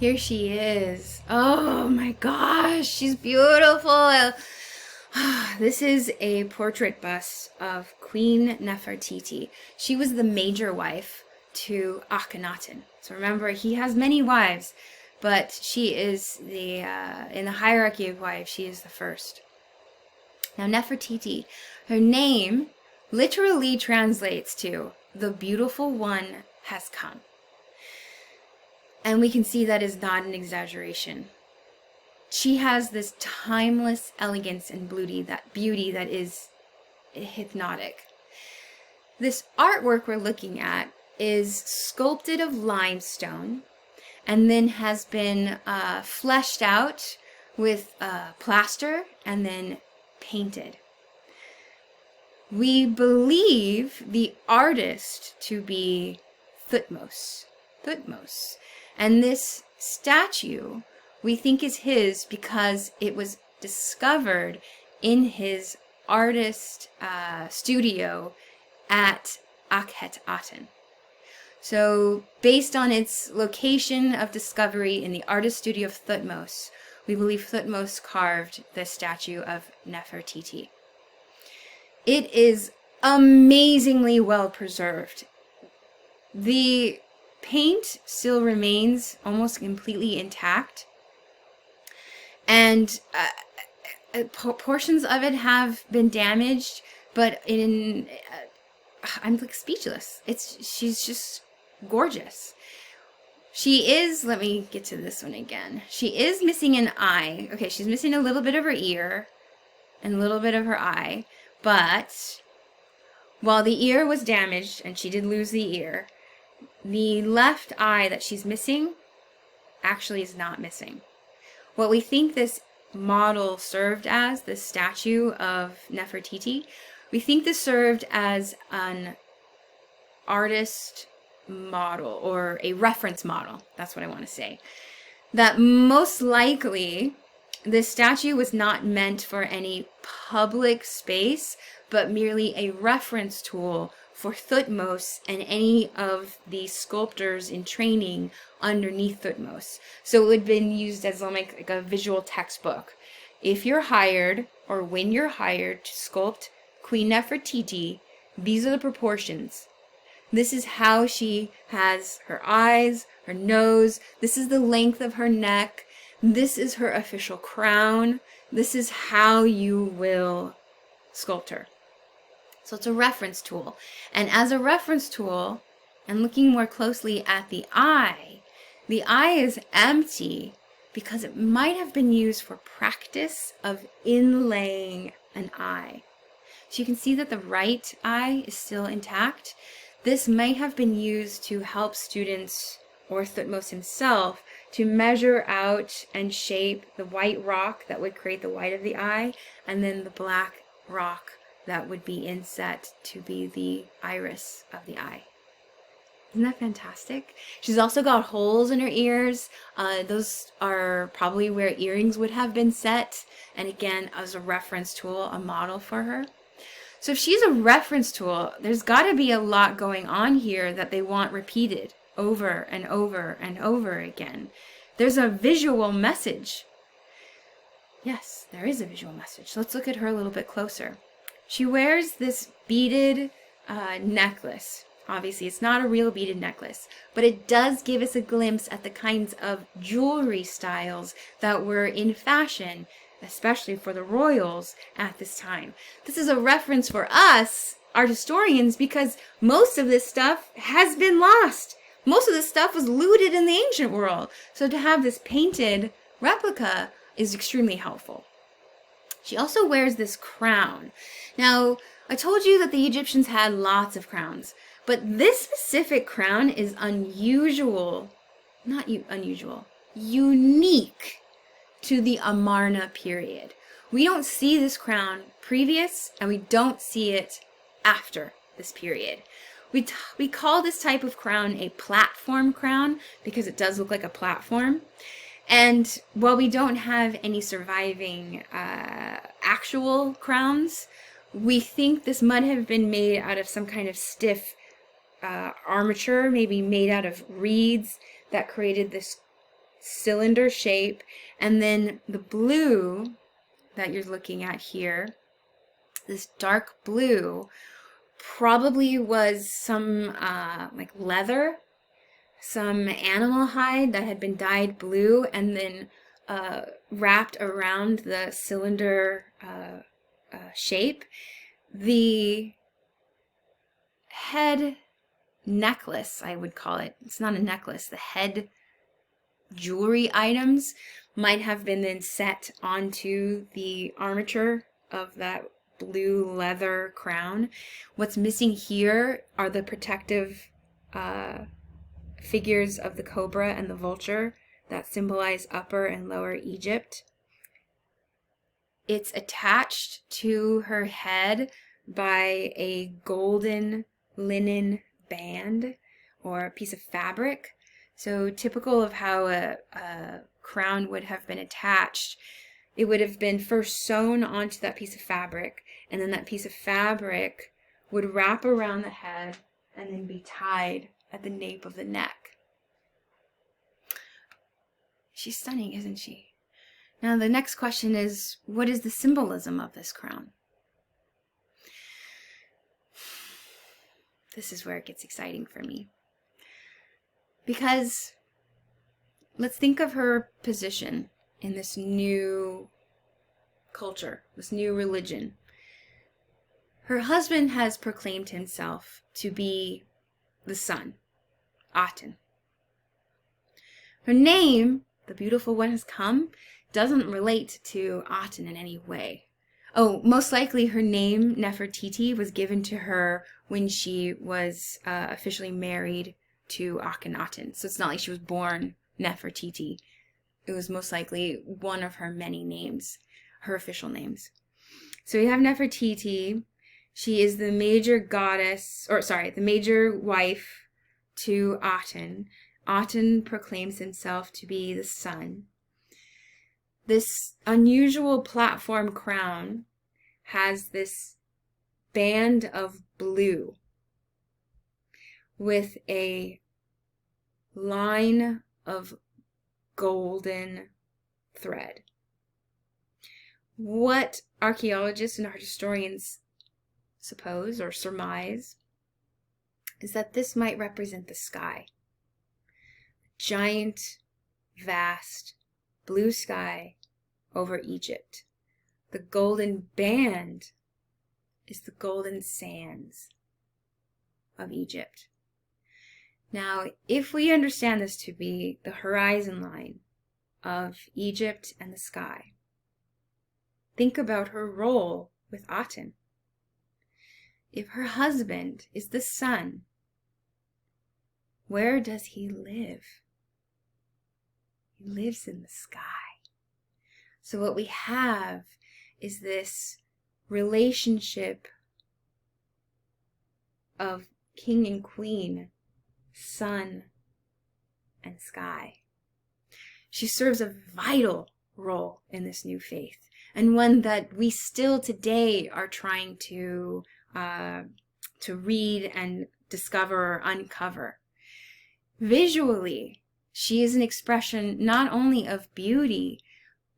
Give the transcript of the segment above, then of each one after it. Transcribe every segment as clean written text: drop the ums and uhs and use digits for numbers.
Here she is. Oh my gosh, she's beautiful. This is a portrait bust of Queen Nefertiti. She was the major wife to Akhenaten. So remember, he has many wives, but she is in the hierarchy of wives, she is the first. Now Nefertiti, her name literally translates to the beautiful one has come. And we can see that is not an exaggeration. She has this timeless elegance and beauty that is hypnotic. This artwork we're looking at is sculpted of limestone and then has been fleshed out with plaster and then painted. We believe the artist to be Thutmose. And this statue we think is his because it was discovered in his artist studio at Akhenaten. So based on its location of discovery in the artist studio of Thutmose, we believe Thutmose carved the statue of Nefertiti. It is amazingly well preserved. The paint still remains almost completely intact, and portions of it have been damaged, but I'm like speechless. She's just gorgeous. She is, let me get to this one again. She is missing an eye. Okay, she's missing a little bit of her ear and a little bit of her eye, but while the ear was damaged and she did lose the ear, the left eye that she's missing actually is not missing. What we think this model served as, this statue of Nefertiti, we think this served as an artist model or a reference model. That's what I want to say. That most likely this statue was not meant for any public space, but merely a reference tool for Thutmose and any of the sculptors in training underneath Thutmose. So it would have been used as like a visual textbook. If you're hired, or when you're hired to sculpt Queen Nefertiti, these are the proportions. This is how she has her eyes, her nose. This is the length of her neck. This is her official crown. This is how you will sculpt her. So it's a reference tool. And as a reference tool, and looking more closely at the eye is empty because it might have been used for practice of inlaying an eye. So you can see that the right eye is still intact. This might have been used to help students, or Thutmose himself, to measure out and shape the white rock that would create the white of the eye, and then the black rock that would be inset to be the iris of the eye. Isn't that fantastic? She's also got holes in her ears. Those are probably where earrings would have been set. And again, as a reference tool, a model for her. So if she's a reference tool, there's got to be a lot going on here that they want repeated over and over and over again. There's a visual message. Yes, there is a visual message. Let's look at her a little bit closer. She wears this beaded necklace. Obviously, it's not a real beaded necklace, but it does give us a glimpse at the kinds of jewelry styles that were in fashion, especially for the royals at this time. This is a reference for us, art historians, because most of this stuff has been lost. Most of this stuff was looted in the ancient world. So to have this painted replica is extremely helpful. She also wears this crown. Now, I told you that the Egyptians had lots of crowns, but this specific crown is unusual, not unusual, unique to the Amarna period. We don't see this crown previous, and we don't see it after this period. We call this type of crown a platform crown because it does look like a platform. And while we don't have any surviving actual crowns, we think this might have been made out of some kind of stiff armature, maybe made out of reeds that created this cylinder shape. And then the blue that you're looking at here, this dark blue, probably was some like leather, some animal hide that had been dyed blue and then wrapped around the cylinder shape. The head necklace, I would call it. It's not a necklace. The head jewelry items might have been then set onto the armature of that blue leather crown. What's missing here are the protective figures of the cobra and the vulture that symbolize Upper and Lower Egypt. It's attached to her head by a golden linen band or a piece of fabric. So typical of how a crown would have been attached, it would have been first sewn onto that piece of fabric, and then that piece of fabric would wrap around the head and then be tied at the nape of the neck. She's stunning, isn't she? Now the next question is, what is the symbolism of this crown? This is where it gets exciting for me. Because let's think of her position in this new culture, this new religion. Her husband has proclaimed himself to be the sun, Aten. Her name, the beautiful one has come, doesn't relate to Aten in any way. Oh, most likely her name, Nefertiti, was given to her when she was officially married to Akhenaten. So it's not like she was born Nefertiti. It was most likely one of her many names, her official names. So we have Nefertiti. She is the major goddess, the major wife to Aten. Aten proclaims himself to be the sun. This unusual platform crown has this band of blue with a line of golden thread. What archaeologists and art historians suppose or surmise is that this might represent the sky. Giant, vast, blue sky over Egypt. The golden band is the golden sands of Egypt. Now, if we understand this to be the horizon line of Egypt and the sky, think about her role with Aten. If her husband is the sun, where does he live? He lives in the sky. So what we have is this relationship of king and queen, sun and sky. She serves a vital role in this new faith, and one that we still today are trying to read and discover or uncover. Visually, she is an expression not only of beauty,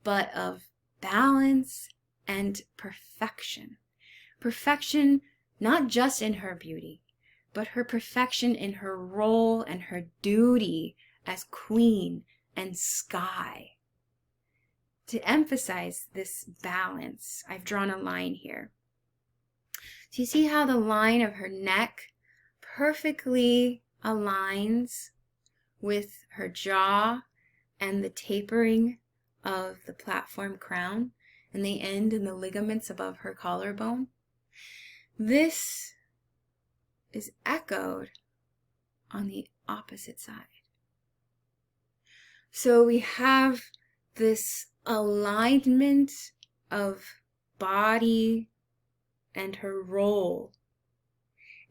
but of balance and perfection. Perfection not just in her beauty, but her perfection in her role and her duty as queen and sky. To emphasize this balance, I've drawn a line here. So you see how the line of her neck perfectly aligns with her jaw and the tapering of the platform crown, and they end in the ligaments above her collarbone. This is echoed on the opposite side. So we have this alignment of body and her role,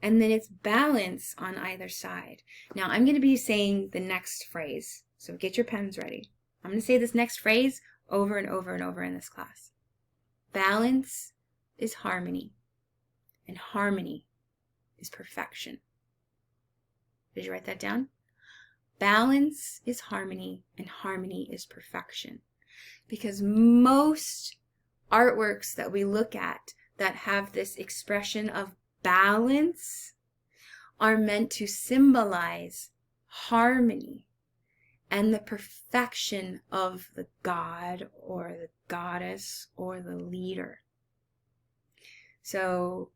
and then it's balance on either side. Now I'm going to be saying the next phrase, so get your pens ready. I'm going to say this next phrase over and over and over in this class. Balance is harmony, and harmony is perfection. Did you write that down? balance is harmony, and harmony is perfection. Because most artworks that we look at that have this expression of balance are meant to symbolize harmony and the perfection of the god or the goddess or the leader. So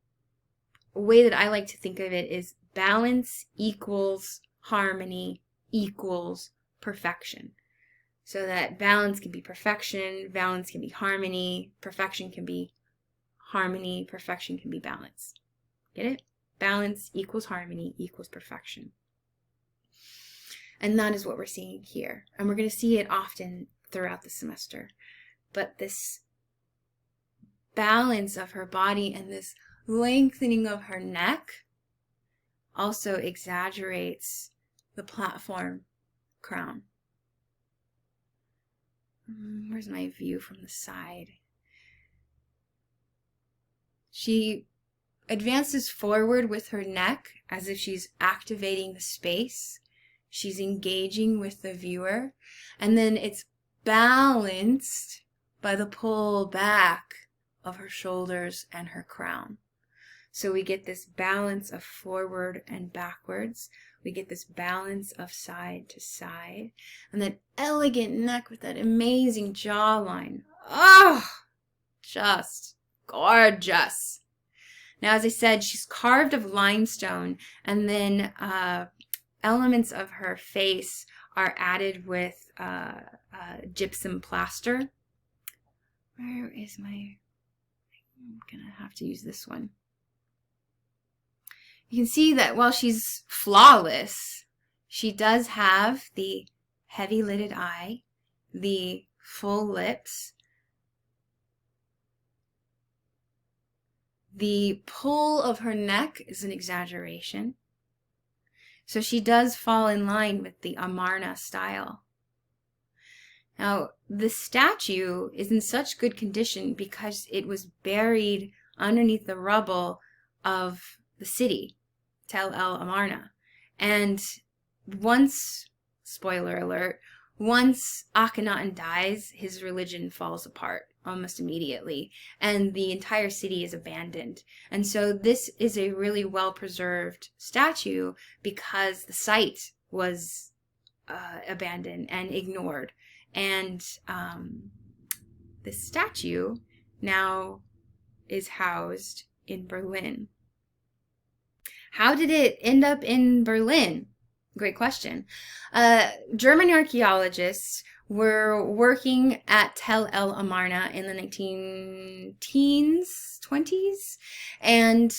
a way that I like to think of it is balance equals harmony equals perfection. So that balance can be perfection, balance can be harmony, perfection can be harmony, perfection can be balance. Get it? Balance equals harmony equals perfection. And that is what we're seeing here. And we're going to see it often throughout the semester. But this balance of her body and this lengthening of her neck also exaggerates the platform crown. Where's my view from the side? She advances forward with her neck as if she's activating the space. She's engaging with the viewer. And then it's balanced by the pull back of her shoulders and her crown. So we get this balance of forward and backwards. We get this balance of side to side. And that elegant neck with that amazing jawline. Oh, just gorgeous. Now, as I said, she's carved of limestone, and then elements of her face are added with gypsum plaster. Where is my... I'm gonna have to use this one. You can see that while she's flawless, she does have the heavy lidded eye, the full lips, the pull of her neck is an exaggeration. So she does fall in line with the Amarna style. Now, the statue is in such good condition because it was buried underneath the rubble of the city, Tel El Amarna. And once, spoiler alert, once Akhenaten dies, his religion falls apart almost immediately, and the entire city is abandoned. And so this is a really well-preserved statue because the site was abandoned and ignored. And this statue now is housed in Berlin. How did it end up in Berlin? Great question. German archaeologists were working at Tel El Amarna in the 1920s, and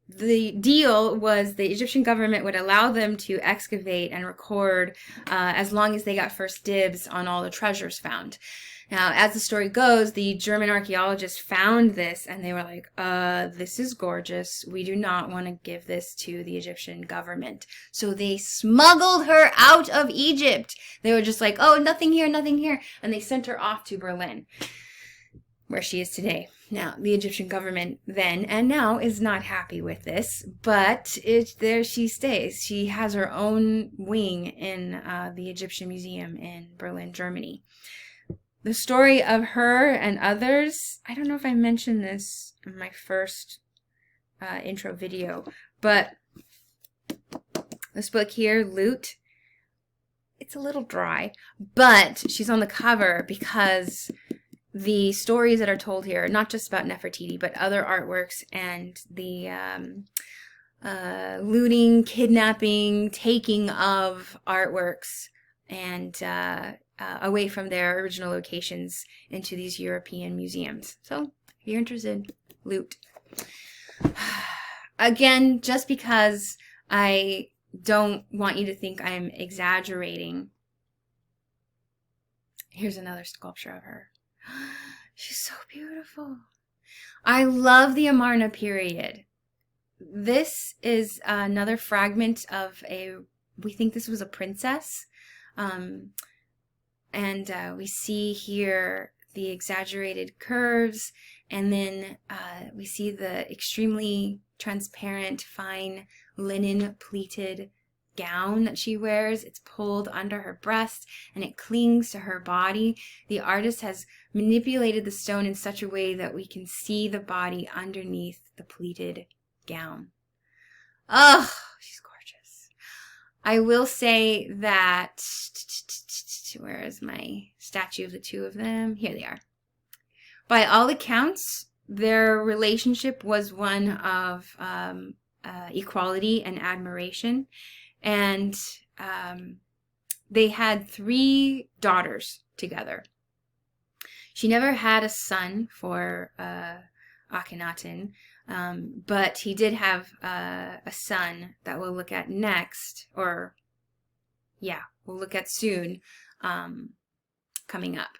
the deal was the Egyptian government would allow them to excavate and record as long as they got first dibs on all the treasures found. Now, as the story goes, the German archaeologists found this and they were like, this is gorgeous. We do not want to give this to the Egyptian government. So they smuggled her out of Egypt. They were just like, oh, nothing here, nothing here. And they sent her off to Berlin, where she is today. Now, the Egyptian government then and now is not happy with this, but there she stays. She has her own wing in the Egyptian Museum in Berlin, Germany. The story of her and others, I don't know if I mentioned this in my first intro video, but this book here, Loot, it's a little dry, but she's on the cover because the stories that are told here, not just about Nefertiti, but other artworks and the looting, kidnapping, taking of artworks and away from their original locations into these European museums. So if you're interested, Loot. Again, just because I don't want you to think I'm exaggerating, here's another sculpture of her. She's so beautiful. I love the Amarna period. This is another fragment of we think this was a princess. And we see here the exaggerated curves, and then we see the extremely transparent, fine linen pleated gown that she wears. It's pulled under her breast and it clings to her body. The artist has manipulated the stone in such a way that we can see the body underneath the pleated gown. Oh, she's gorgeous. I will say that, where is my statue of the two of them? Here they are. By all accounts, their relationship was one of equality and admiration. And they had 3 daughters together. She never had a son for Akhenaten, but he did have a son that we'll look at next, or yeah, we'll look at soon, coming up.